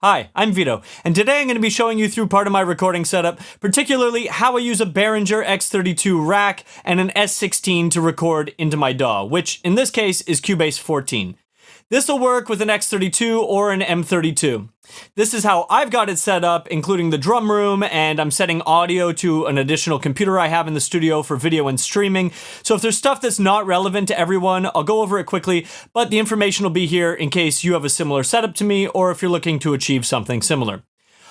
Hi, I'm Vito, and today I'm going to be showing you through part of my recording setup, particularly how I use a Behringer X32 Rack and an S16 to record into my DAW, which in this case is Cubase 14. This will work with an X32 or an M32. This is how I've got it set up, including the drum room, and I'm setting audio to an additional computer I have in the studio for video and streaming. So if there's stuff that's not relevant to everyone, I'll go over it quickly, but the information will be here in case you have a similar setup to me or if you're looking to achieve something similar.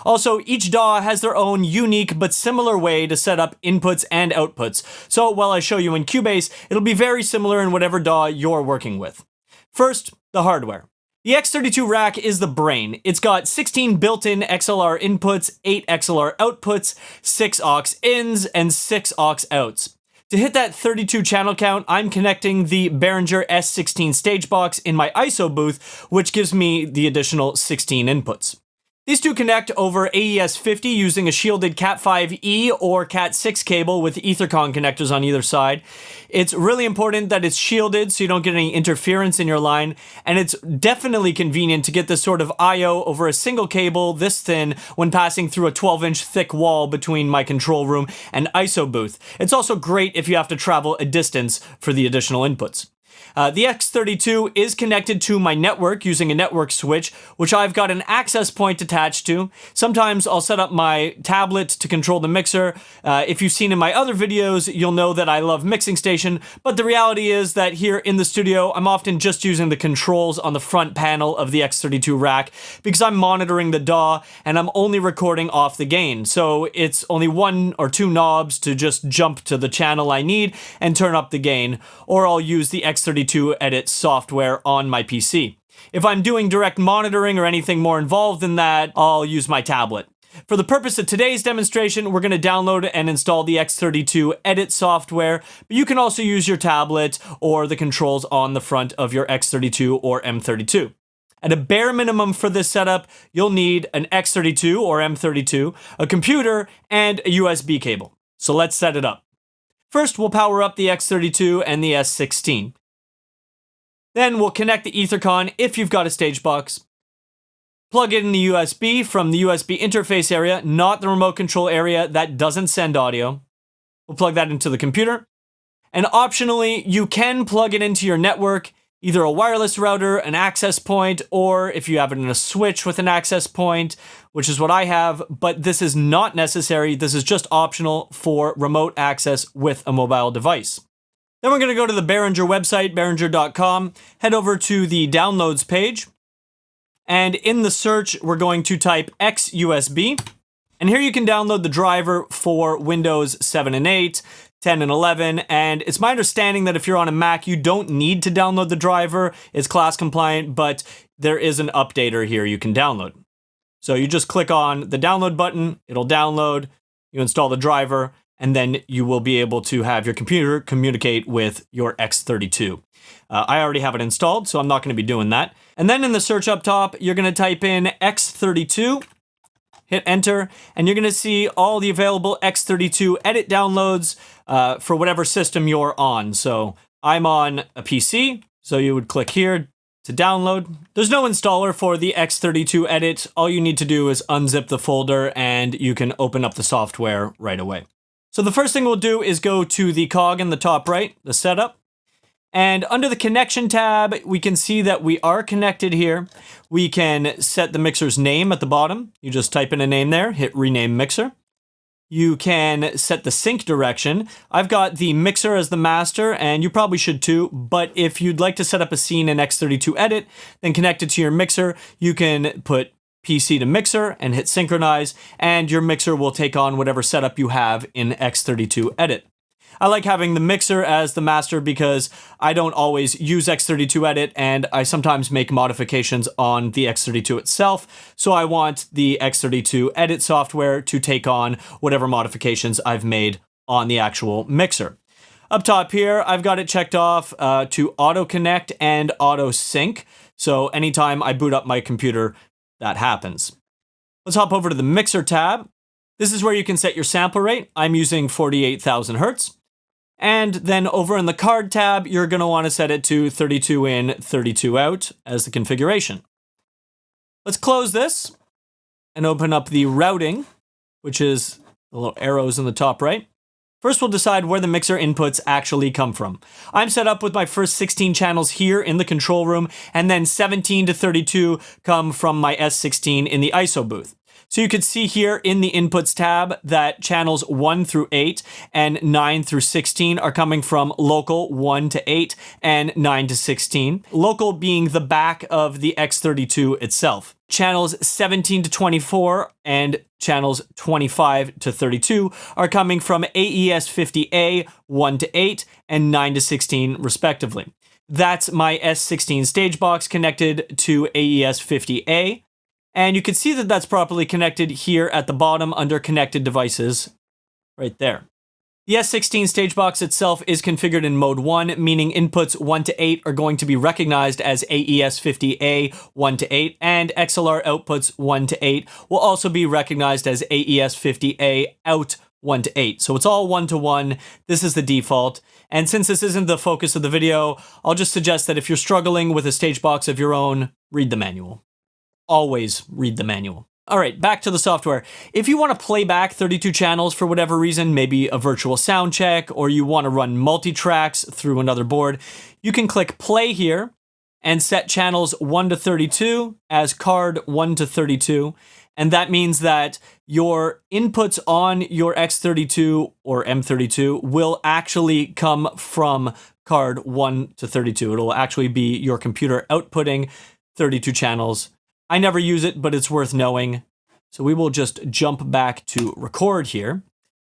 Also, each DAW has their own unique but similar way to set up inputs and outputs. So while I show you in Cubase, it'll be very similar in whatever DAW you're working with. First, the hardware. The X32 Rack is the brain. It's got 16 built-in XLR inputs, 8 XLR outputs, 6 aux ins, and 6 aux outs. To hit that 32 channel count, I'm connecting the Behringer S16 stage box in my ISO booth, which gives me the additional 16 inputs. These two connect over AES-50 using a shielded Cat5e or Cat6 cable with EtherCON connectors on either side. It's really important that it's shielded so you don't get any interference in your line, and it's definitely convenient to get this sort of I/O over a single cable this thin when passing through a 12-inch thick wall between my control room and ISO booth. It's also great if you have to travel a distance for the additional inputs. The X32 is connected to my network using a network switch, which I've got an access point attached to. Sometimes I'll set up my tablet to control the mixer. If you've seen in my other videos, you'll know that I love Mixing Station, but the reality is that here in the studio, I'm often just using the controls on the front panel of the X32 Rack because I'm monitoring the DAW and I'm only recording off the gain. So it's only 1 or 2 knobs to just jump to the channel I need and turn up the gain, or I'll use the X32 edit software on my PC. If I'm doing direct monitoring or anything more involved than that, I'll use my tablet. For the purpose of today's demonstration, we're going to download and install the X32 edit software, but you can also use your tablet or the controls on the front of your X32 or M32. At a bare minimum for this setup, you'll need an X32 or M32, a computer, and a USB cable. So let's set it up. First, we'll power up the X32 and the S16. Then we'll connect the EtherCON if you've got a stage box. Plug in the USB from the USB interface area, not the remote control area that doesn't send audio. We'll plug that into the computer. And optionally, you can plug it into your network, either a wireless router, an access point, or if you have it in a switch with an access point, which is what I have, but this is not necessary. This is just optional for remote access with a mobile device. Then we're going to go to the Behringer website, behringer.com, head over to the downloads page, and in the search, we're going to type XUSB, and here you can download the driver for Windows 7 and 8, 10 and 11, and it's my understanding that if you're on a Mac, you don't need to download the driver. It's class compliant, but there is an updater here you can download. So you just click on the download button, it'll download, you install the driver, and then you will be able to have your computer communicate with your X32. I already have it installed, so I'm not going to be doing that. And then in the search up top, you're going to type in X32, hit enter, and you're going to see all the available X32 edit downloads for whatever system you're on. So I'm on a PC, so you would click here to download. There's no installer for the X32 edit. All you need to do is unzip the folder and you can open up the software right away. So the first thing we'll do is go to the cog in the top right, the setup. And under the connection tab, we can see that we are connected here. We can set the mixer's name at the bottom. You just type in a name there, hit rename mixer. You can set the sync direction. I've got the mixer as the master, and you probably should too, but if you'd like to set up a scene in X32 Edit, then connect it to your mixer, you can put PC to mixer and hit synchronize, and your mixer will take on whatever setup you have in X32 Edit. I like having the mixer as the master because I don't always use X32 Edit, and I sometimes make modifications on the X32 itself, so I want the X32 Edit software to take on whatever modifications I've made on the actual mixer. Up top here, I've got it checked off to auto connect and auto sync, so anytime I boot up my computer, that happens. Let's hop over to the mixer tab. This is where you can set your sample rate. I'm using 48,000 Hertz. And then over in the card tab, you're going to want to set it to 32 in, 32 out as the configuration. Let's close this. and open up the routing, which is the little arrows in the top right. First, we'll decide where the mixer inputs actually come from. I'm set up with my first 16 channels here in the control room, and then 17 to 32 come from my S16 in the ISO booth. So you can see here in the inputs tab that channels 1 through 8 and 9 through 16 are coming from local 1 to 8 and 9 to 16. Local being the back of the X32 itself. Channels 17 to 24 and channels 25 to 32 are coming from AES50A 1 to 8 and 9 to 16 respectively. That's my S16 stage box connected to AES50A. And you can see that that's properly connected here at the bottom under connected devices, right there. The S16 stage box itself is configured in mode 1, meaning inputs 1 to 8 are going to be recognized as AES50A 1 to 8, and XLR outputs 1 to 8 will also be recognized as AES50A out 1 to 8. So it's all 1 to 1. This is the default. And since this isn't the focus of the video, I'll just suggest that if you're struggling with a stage box of your own, read the manual. Always read the manual. All right, back to the software. If you want to play back 32 channels for whatever reason, maybe a virtual sound check, or you want to run multi-tracks through another board, you can click play here and set channels 1 to 32 as card 1 to 32. And that means that your inputs on your X32 or M32 will actually come from card 1 to 32. It'll actually be your computer outputting 32 channels. I never use it, but it's worth knowing. So we will just jump back to record here.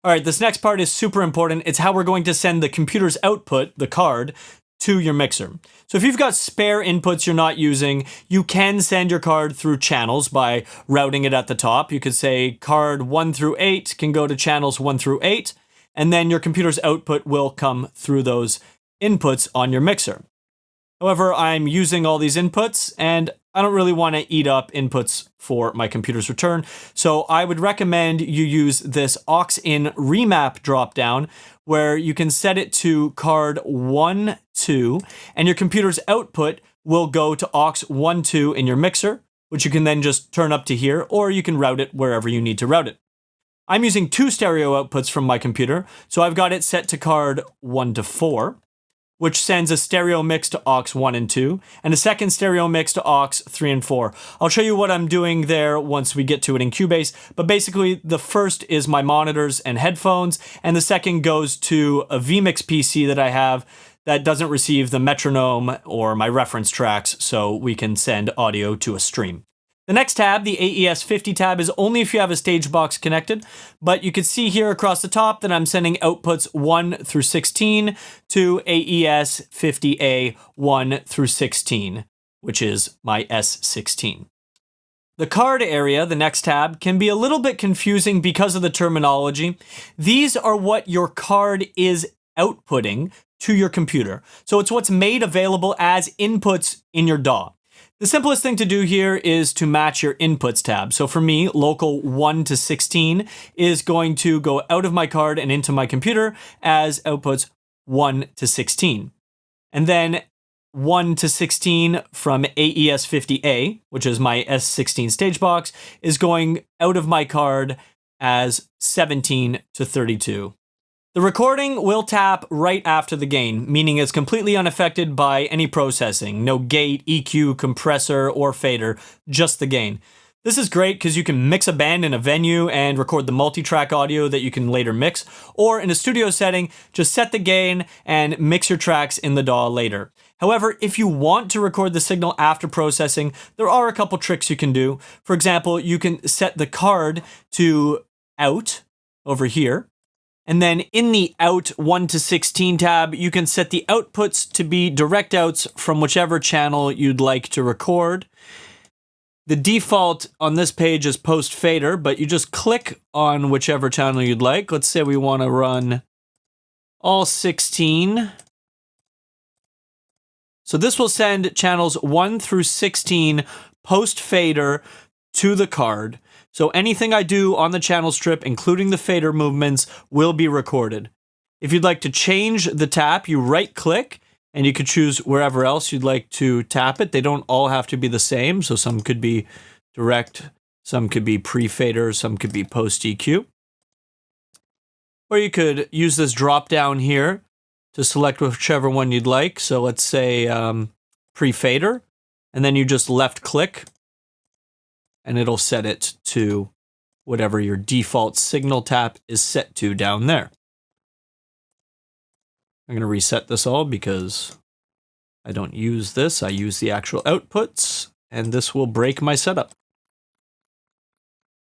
All right, this next part is super important. It's how we're going to send the computer's output, the card, to your mixer. So if you've got spare inputs you're not using, you can send your card through channels by routing it at the top. You could say card 1 through 8 can go to channels 1 through 8, and then your computer's output will come through those inputs on your mixer. However, I'm using all these inputs, and I don't really want to eat up inputs for my computer's return, so I would recommend you use this Aux in Remap dropdown, where you can set it to card 1, 2, and your computer's output will go to aux 1, 2 in your mixer, which you can then just turn up to here, or you can route it wherever you need to route it. I'm using 2 stereo outputs from my computer, so I've got it set to card 1 to 4. Which sends a stereo mix to aux 1 and 2, and a second stereo mix to aux 3 and 4. I'll show you what I'm doing there once we get to it in Cubase, but basically the first is my monitors and headphones, and the second goes to a vMix PC that I have that doesn't receive the metronome or my reference tracks, so we can send audio to a stream. The next tab, the AES50 tab, is only if you have a stage box connected, but you can see here across the top that I'm sending outputs 1 through 16 to AES50A 1 through 16, which is my S16. The card area, the next tab, can be a little bit confusing because of the terminology. These are what your card is outputting to your computer. So it's what's made available as inputs in your DAW. The simplest thing to do here is to match your inputs tab. So for me, local 1 to 16 is going to go out of my card and into my computer as outputs 1 to 16. And then 1 to 16 from AES50A, which is my S16 stage box, is going out of my card as 17 to 32. The recording will tap right after the gain, meaning it's completely unaffected by any processing. No gate, EQ, compressor, or fader, just the gain. This is great because you can mix a band in a venue and record the multi-track audio that you can later mix, or in a studio setting, just set the gain and mix your tracks in the DAW later. However, if you want to record the signal after processing, there are a couple tricks you can do. For example, you can set the card to out over here. And then in the out 1 to 16 tab, you can set the outputs to be direct outs from whichever channel you'd like to record. The default on this page is post fader, but you just click on whichever channel you'd like. Let's say we want to run all 16. So this will send channels 1 through 16 post fader to the card. So anything I do on the channel strip, including the fader movements, will be recorded. If you'd like to change the tap, you right click and you could choose wherever else you'd like to tap it. They don't all have to be the same, so some could be direct Some could be pre-fader, some could be post-EQ. Or you could use this drop down here to select whichever one you'd like. So let's say pre-fader, and then you just left click and it'll set it to whatever your default signal tap is set to down there. I'm going to reset this all because I don't use this. I use the actual outputs, and this will break my setup.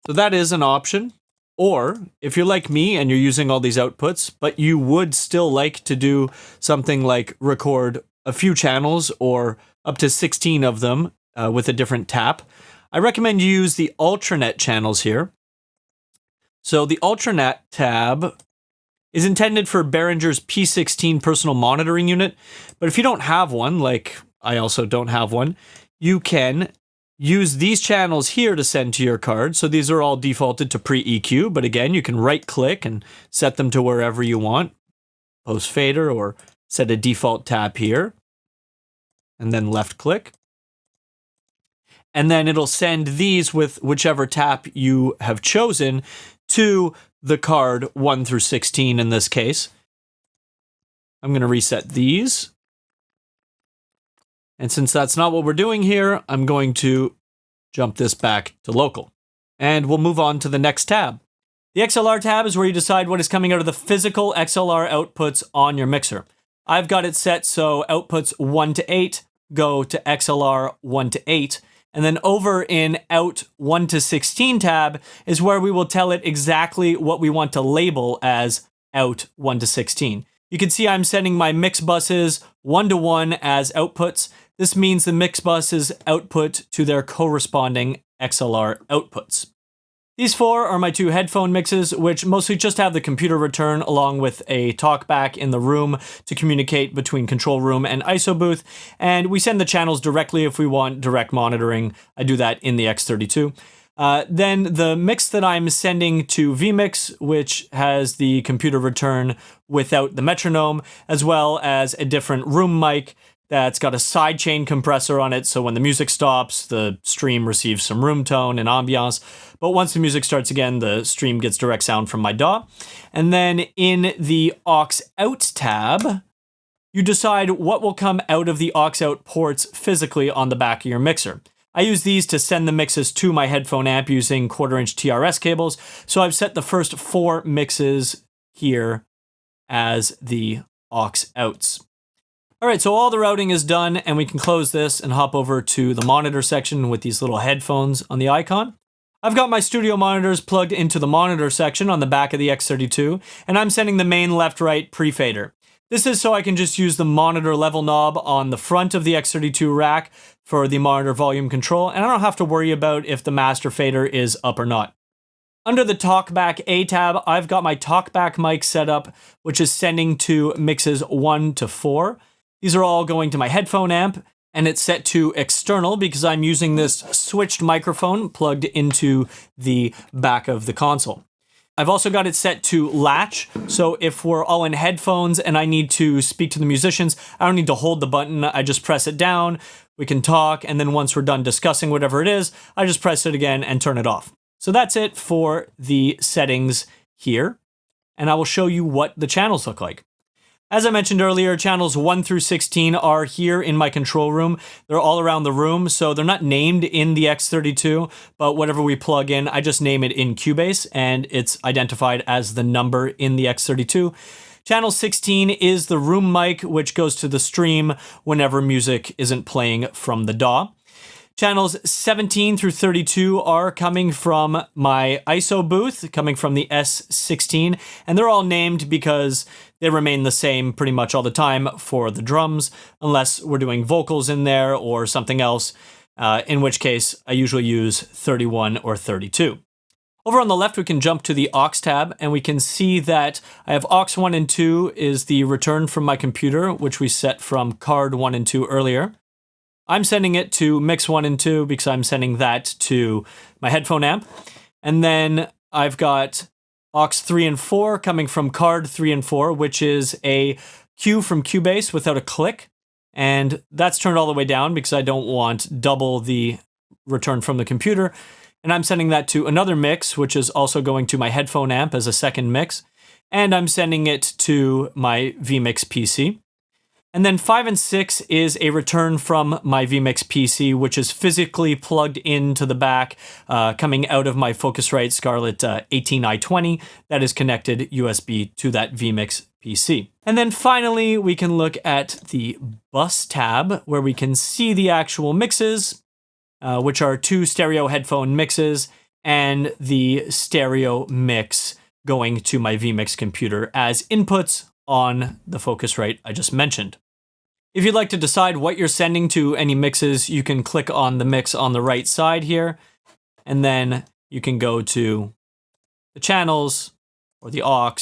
So that is an option. Or if you're like me and you're using all these outputs, but you would still like to do something like record a few channels or up to 16 of them with a different tap, I recommend you use the Ultranet channels here. So the Ultranet tab is intended for Behringer's P16 personal monitoring unit, but if you don't have one, like I also don't have one, you can use these channels here to send to your card. So these are all defaulted to pre-EQ, but again, you can right-click and set them to wherever you want, post-fader, or set a default tap here, and then left-click. And then it'll send these with whichever tap you have chosen to the card 1 through 16 in this case. I'm going to reset these. And since that's not what we're doing here, I'm going to jump this back to local. And we'll move on to the next tab. The XLR tab is where you decide what is coming out of the physical XLR outputs on your mixer. I've got it set so outputs 1 to 8 go to XLR 1 to 8. And then over in Out 1 to 16 tab is where we will tell it exactly what we want to label as Out 1 to 16. You can see I'm setting my mix buses 1 to 1 as outputs. This means the mix buses output to their corresponding XLR outputs. These 4 are my 2 headphone mixes, which mostly just have the computer return along with a talkback in the room to communicate between control room and ISO booth, and we send the channels directly if we want direct monitoring. I do that in the X32. Then the mix that I'm sending to vMix, which has the computer return without the metronome, as well as a different room mic that's got a sidechain compressor on it, so when the music stops, the stream receives some room tone and ambiance, but once the music starts again, the stream gets direct sound from my DAW. And then in the Aux Out tab, you decide what will come out of the Aux Out ports physically on the back of your mixer. I use these to send the mixes to my headphone amp using 1/4-inch TRS cables, so I've set the first 4 mixes here as the Aux Outs. All right, so all the routing is done, and we can close this and hop over to the monitor section with these little headphones on the icon. I've got my studio monitors plugged into the monitor section on the back of the X32, and I'm sending the main left-right pre-fader. This is so I can just use the monitor level knob on the front of the X32 rack for the monitor volume control, and I don't have to worry about if the master fader is up or not. Under the Talkback A tab, I've got my Talkback mic set up, which is sending to mixes 1 to 4. These are all going to my headphone amp, and it's set to external because I'm using this switched microphone plugged into the back of the console. I've also got it set to latch, so if we're all in headphones and I need to speak to the musicians, I don't need to hold the button, I just press it down, we can talk, and then once we're done discussing whatever it is, I just press it again and turn it off. So that's it for the settings here, and I will show you what the channels look like. As I mentioned earlier, channels 1 through 16 are here in my control room. They're all around the room, so they're not named in the X32, but whatever we plug in, I just name it in Cubase, and it's identified as the number in the X32. Channel 16 is the room mic, which goes to the stream whenever music isn't playing from the DAW. Channels 17 through 32 are coming from my ISO booth, coming from the S16, and they're all named because they remain the same pretty much all the time for the drums, unless we're doing vocals in there or something else, in which case I usually use 31 or 32. Over on the left, we can jump to the Aux tab, and we can see that I have Aux 1 and 2 is the return from my computer, which we set from card 1 and 2 earlier. I'm sending it to mix 1 and 2 because I'm sending that to my headphone amp. And then I've got Aux 3 and 4 coming from card 3 and 4, which is a cue from Cubase without a click. And that's turned all the way down because I don't want double the return from the computer. and I'm sending that to another mix, which is also going to my headphone amp as a second mix, and I'm sending it to my vMix PC. And then 5 and 6 is a return from my vMix PC, which is physically plugged into the back, coming out of my Focusrite Scarlett 18i20 that is connected USB to that vMix PC. And then finally, we can look at the bus tab where we can see the actual mixes, which are 2 stereo headphone mixes and the stereo mix going to my vMix computer as inputs on the Focusrite I just mentioned. If you'd like to decide what you're sending to any mixes, you can click on the mix on the right side here, and then you can go to the channels or the aux,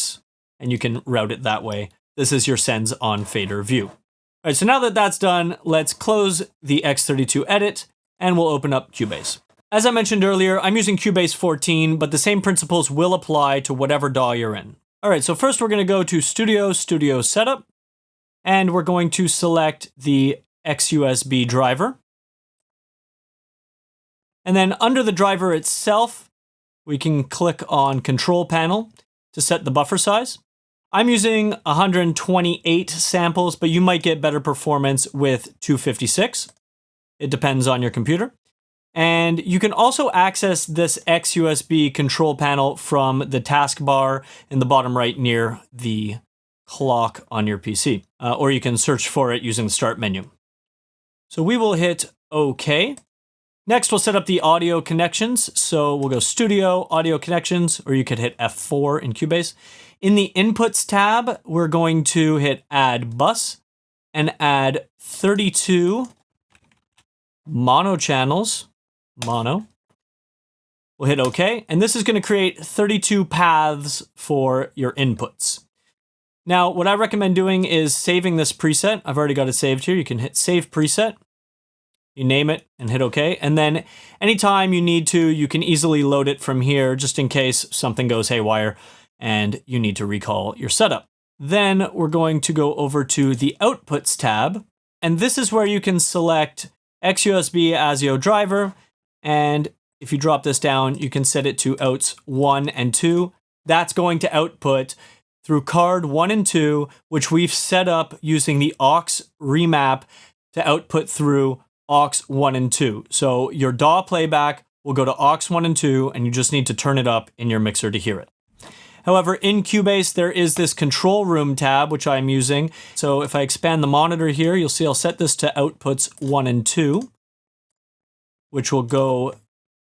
and you can route it that way. This is your sends on fader view. All right, so now that that's done, let's close the X32 edit, and we'll open up Cubase. As I mentioned earlier, I'm using Cubase 14, but the same principles will apply to whatever DAW you're in. All right, so first we're gonna go to Studio Setup, and we're going to select the XUSB driver. And then under the driver itself, we can click on Control Panel to set the buffer size. I'm using 128 samples, but you might get better performance with 256. It depends on your computer. And you can also access this XUSB control panel from the taskbar in the bottom right near the clock on your PC, or you can search for it using the start menu. So we will hit OK. Next, we'll set up the audio connections. So we'll go Studio, Audio Connections, or you could hit F4 in Cubase. In the Inputs tab, we're going to hit Add Bus and add 32 mono channels, mono. We'll hit OK, and this is going to create 32 paths for your inputs. Now, what I recommend doing is saving this preset. I've already got it saved here. You can hit Save Preset. You name it and hit OK. And then anytime you need to, you can easily load it from here just in case something goes haywire and you need to recall your setup. Then we're going to go over to the Outputs tab. And this is where you can select XUSB ASIO driver. And if you drop this down, you can set it to outs 1 and 2. That's going to output through card 1 and 2, which we've set up using the Aux Remap to output through aux 1 and 2. So your DAW playback will go to aux 1 and 2, and you just need to turn it up in your mixer to hear it. However, in Cubase, there is this control room tab, which I'm using. So if I expand the monitor here, you'll see I'll set this to outputs 1 and 2, which will go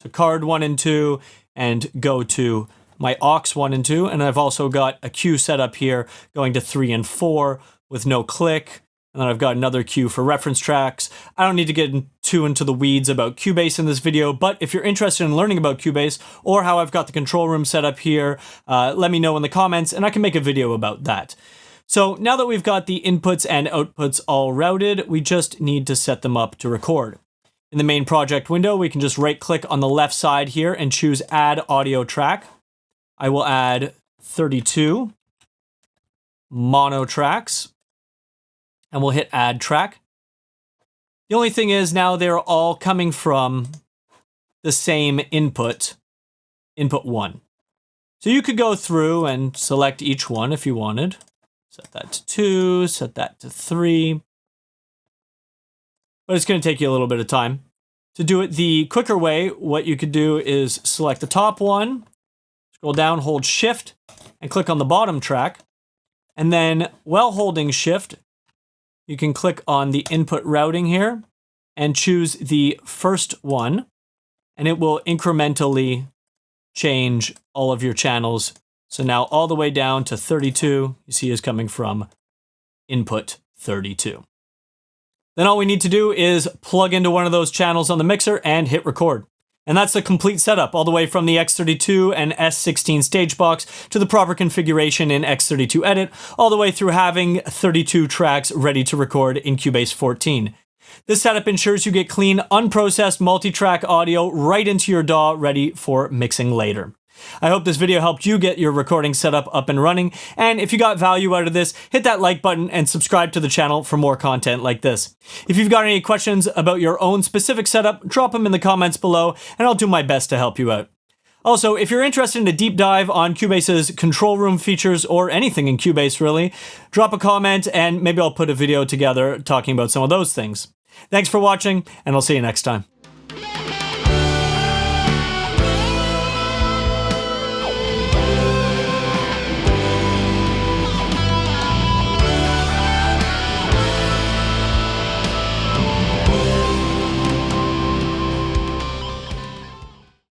to card 1 and 2 and go to my aux 1 and 2, and I've also got a cue set up here going to 3 and 4 with no click, and then I've got another cue for reference tracks. I don't need to get too into the weeds about Cubase in this video, but if you're interested in learning about Cubase or how I've got the control room set up here, let me know in the comments and I can make a video about that. So now that we've got the inputs and outputs all routed, we just need to set them up to record. In the main project window, we can just right click on the left side here and choose Add Audio Track. I will add 32 mono tracks, and we'll hit Add Track. The only thing is now they're all coming from the same input, input 1. So you could go through and select each one if you wanted. Set that to 2, set that to 3. But it's going to take you a little bit of time. To do it the quicker way, what you could do is select the top one, scroll down, hold Shift, and click on the bottom track. And then, while holding Shift, you can click on the input routing here and choose the first one, and it will incrementally change all of your channels. So now all the way down to 32, you see is coming from input 32. Then all we need to do is plug into one of those channels on the mixer and hit record. And that's the complete setup, all the way from the X32 and S16 stage box to the proper configuration in X32 Edit, all the way through having 32 tracks ready to record in Cubase 14. This setup ensures you get clean, unprocessed multi-track audio right into your DAW ready for mixing later. I hope this video helped you get your recording setup up and running, and if you got value out of this, hit that like button and subscribe to the channel for more content like this. If you've got any questions about your own specific setup, drop them in the comments below, and I'll do my best to help you out. Also, if you're interested in a deep dive on Cubase's control room features, or anything in Cubase really, drop a comment and maybe I'll put a video together talking about some of those things. Thanks for watching, and I'll see you next time.